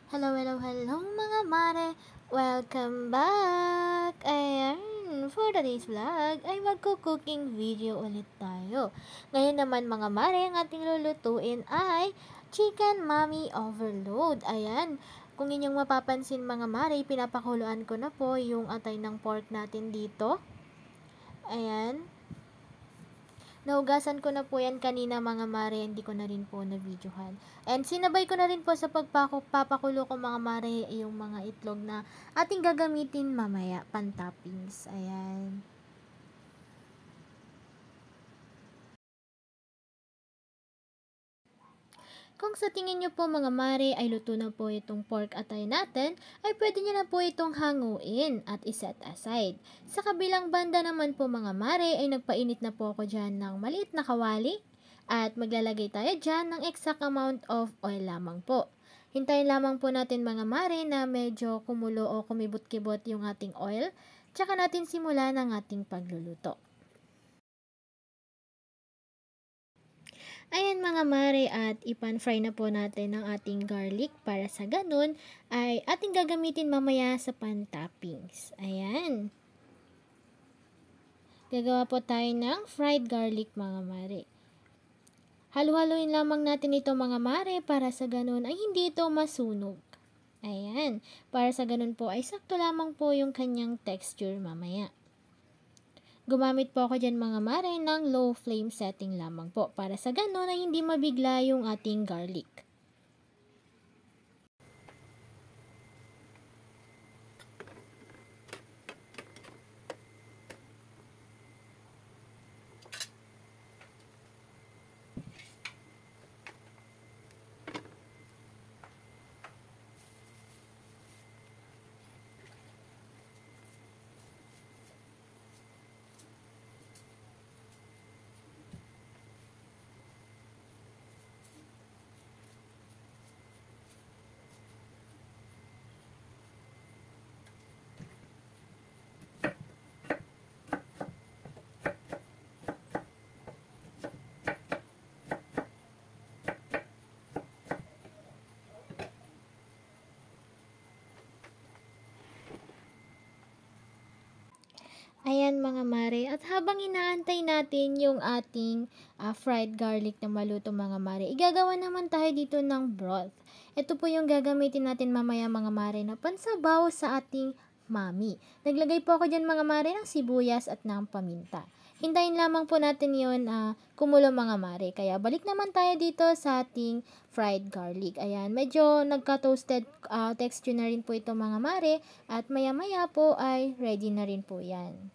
Hello, hello, hello mga mare! Welcome back! Ayan, for today's vlog ay magko-cooking video ulit tayo. Ngayon naman mga mare, ang ating lulutuin ay Chicken Mommy Overload. Ayan, kung inyong mapapansin mga mare, pinapakuluan ko na po yung atay ng pork natin dito. Ayan. Nahugasan ko na po yan kanina mga mare, hindi ko na rin po na-videohan. And sinabay ko na rin po sa pagpapakulo ko mga mare yung mga itlog na ating gagamitin mamaya, pan-toppings. Ayan. Kung sa tingin nyo po mga mare ay luto na po itong pork atay natin, ay pwede nyo na po itong hanguin at iset aside. Sa kabilang banda naman po mga mare ay nagpainit na po ako dyan ng maliit na kawali at maglalagay tayo dyan ng exact amount of oil lamang po. Hintayin lamang po natin mga mare na medyo kumulo o kumibot-kibot yung ating oil, tsaka natin simulan ang ating pagluluto. Ayan mga mare, at ipan-fry na po natin ang ating garlic para sa ganun ay ating gagamitin mamaya sa pan-toppings. Ayan. Gagawa po tayo ng fried garlic mga mare. Halu-haluin lamang natin ito mga mare para sa ganun ay hindi ito masunog. Ayan. Para sa ganun po ay sakto lamang po yung kanyang texture mamaya. Gumamit po ako dyan mga mare ng low flame setting lamang po para sa ganun ay hindi mabigla yung ating garlic. Ayan mga mare, at habang inaantay natin yung ating fried garlic na maluto mga mare, igagawa naman tayo dito ng broth. Ito po yung gagamitin natin mamaya mga mare na pansabaw sa ating mami. Naglagay po ako dyan mga mare ng sibuyas at ng paminta. Hintayin lamang po natin yun kumulo mga mare. Kaya balik naman tayo dito sa ating fried garlic. Ayan, medyo nagka-toasted texture na rin po ito mga mare. At maya maya po ay ready na rin po yan.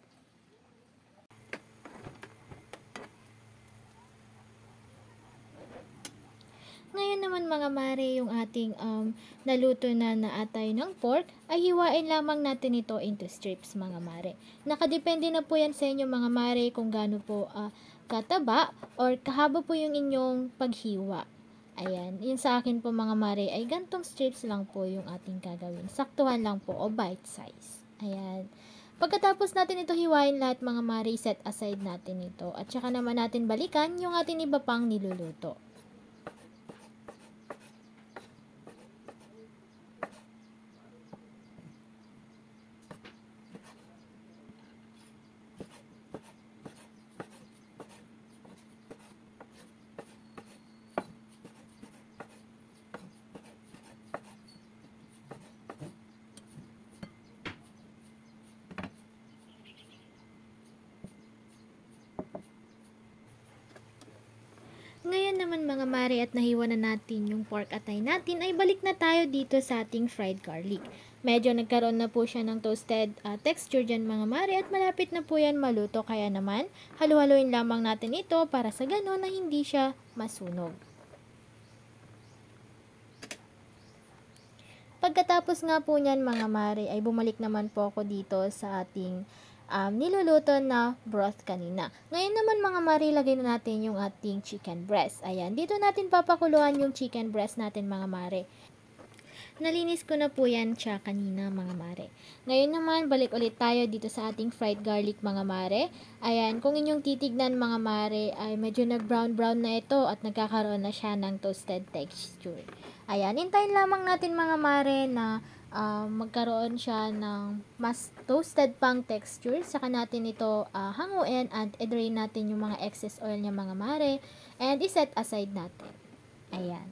Ngayon naman mga mare, yung ating naluto na atay ng pork, ay hiwain lamang natin ito into strips mga mare. Nakadepende na po yan sa inyo mga mare kung gaano po kataba or kahaba po yung inyong paghiwa. Ayan, yun sa akin po mga mare ay gantong strips lang po yung ating gagawin. Saktuhan lang po o bite size. Ayan. Pagkatapos natin ito hiwain lahat mga mare, set aside natin ito. At saka naman natin balikan yung ating iba pang niluluto. Ngayon naman mga mare, at nahiwa na natin yung pork atay natin, ay balik na tayo dito sa ating fried garlic. Medyo nagkaroon na po siya ng toasted texture dyan mga mare, at malapit na po yan maluto. Kaya naman, halu-haluin lamang natin ito para sa gano'n na hindi siya masunog. Pagkatapos nga po niyan mga mare, ay bumalik naman po ako dito sa ating niluluto na broth kanina. Ngayon naman mga mare, lagay na natin yung ating chicken breast. Ayan, dito natin papakuluan yung chicken breast natin mga mare. Nalinis ko na po yan siya kanina mga mare. Ngayon naman, balik ulit tayo dito sa ating fried garlic mga mare. Ayan, kung inyong titignan mga mare, ay medyo nag-brown-brown na ito at nagkakaroon na siya ng toasted texture. Ayan, hintayin lamang natin mga mare na magkaroon siya ng mas toasted pang texture. Saka natin ito hanguin at i-drain natin yung mga excess oil niya mga mare. And iset aside natin. Ayan.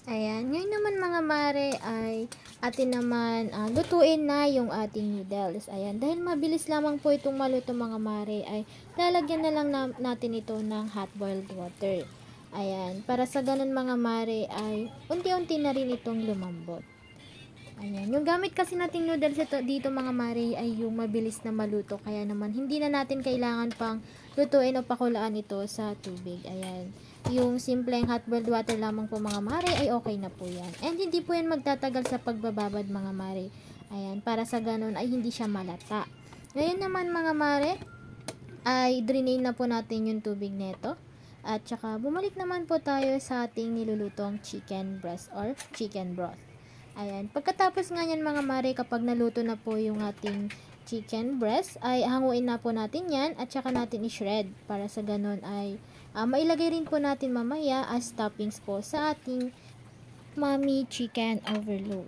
Ayan, ngayon naman mga mare ay atin naman lutuin na yung ating noodles. Ayan, dahil mabilis lamang po itong maluto mga mare ay lalagyan na lang natin ito ng hot boiled water. Ayan, para sa ganun mga mare ay unti-unti na rin itong lumambot. Ayan, yung gamit kasi nating noodles dito mga mare ay yung mabilis na maluto. Kaya naman hindi na natin kailangan pang lutuin o pakulaan ito sa tubig. Ayan. Yung simpleng hot boiled water lamang po mga mare ay okay na po yan. And hindi po yan magtatagal sa pagbababad mga mare. Ayan, para sa ganun ay hindi siya malata. Ngayon naman mga mare, ay drain na po natin yung tubig neto. At saka bumalik naman po tayo sa ating nilulutong chicken breast or chicken broth. Ayan, pagkatapos nga yan mga mare, kapag naluto na po yung ating chicken breast, ay hanguin na po natin yan at saka natin i-shred para sa ganun ay mailagay rin po natin mamaya as toppings po sa ating mommy chicken overload.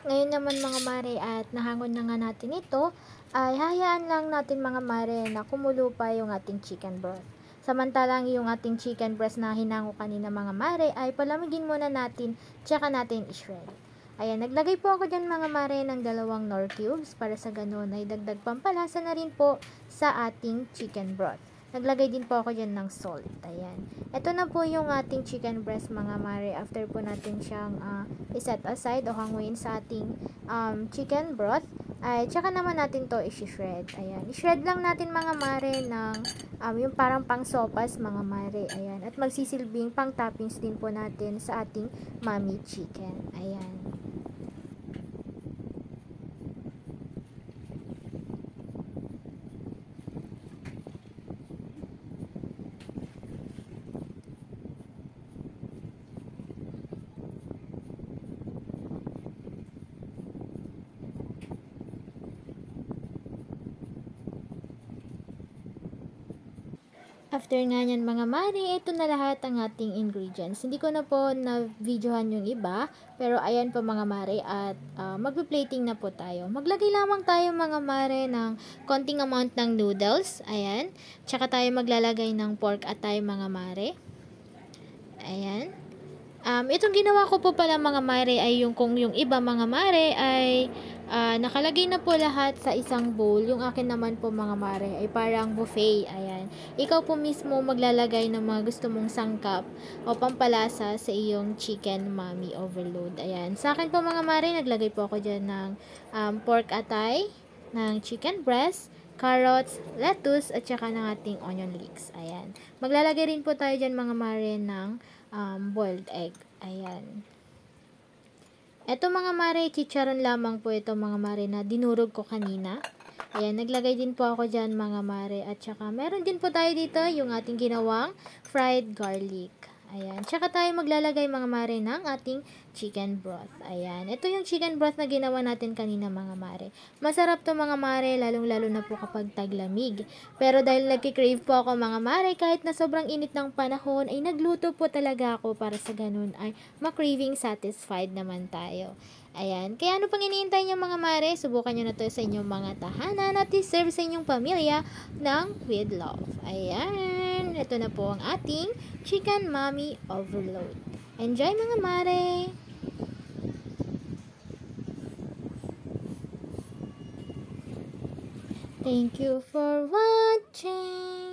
Ngayon naman mga mare at nahangon na nga natin ito, ay hayaan lang natin mga mare na kumulo pa yung ating chicken broth. Samantalang yung ating chicken breast na hinango kanina mga mare ay palamigin muna natin tsaka natin i-shred. Ayan, naglagay po ako dyan mga mare ng 2 Knorr cubes para sa ganun ay dagdag pampalasa na rin po sa ating chicken broth. Naglagay din po ako dyan ng salt. Ayan. Ito na po yung ating chicken breast mga mare. After po natin siyang iset aside o hanguin sa ating chicken broth, ay tsaka naman natin to i-shred. Ayan. I-shred lang natin mga mare ng yung parang pang sopas mga mare. Ayan. At magsisilbing pang toppings din po natin sa ating mommy chicken. Ayan. After nga nyan mga mare, ito na lahat ang ating ingredients. Hindi ko na po na-videohan yung iba, pero ayan po mga mare at magpe-plating na po tayo. Maglagay lamang tayo mga mare ng konting amount ng noodles, ayan. Tsaka tayo maglalagay ng pork atay mga mare. Ayan. Itong ginawa ko po pala mga mare ay kung yung iba mga mare ay nakalagay na po lahat sa isang bowl. Yung akin naman po mga mare ay parang buffet. Ayan. Ikaw po mismo maglalagay ng mga gusto mong sangkap o pampalasa sa iyong chicken mommy overload. Ayan. Sa akin po mga mare, naglagay po ako dyan ng pork atay, ng chicken breast, carrots, lettuce, at saka ng ating onion leeks. Ayan. Maglalagay rin po tayo dyan mga mare ng boiled egg. Ayan. Ito mga mare, chicharon lamang po ito mga mare na dinurog ko kanina. Ayan, naglagay din po ako dyan mga mare. At saka meron din po tayo dito yung ating ginawang fried garlic. Ayan. Tsaka tayo maglalagay mga mare ng ating chicken broth. Ayan. Ito yung chicken broth na ginawa natin kanina mga mare. Masarap to mga mare, lalong-lalo na po kapag taglamig. Pero dahil nagki-crave po ako mga mare, kahit na sobrang init ng panahon, ay nagluto po talaga ako para sa ganun ay ma-craving satisfied naman tayo. Ayan. Kaya ano pang iniintay niyo mga mare? Subukan nyo na to sa inyong mga tahanan at i-serve sa inyong pamilya ng with love. Ayan. Ito na po ang ating chicken mommy overload. Enjoy mga mare! Thank you for watching!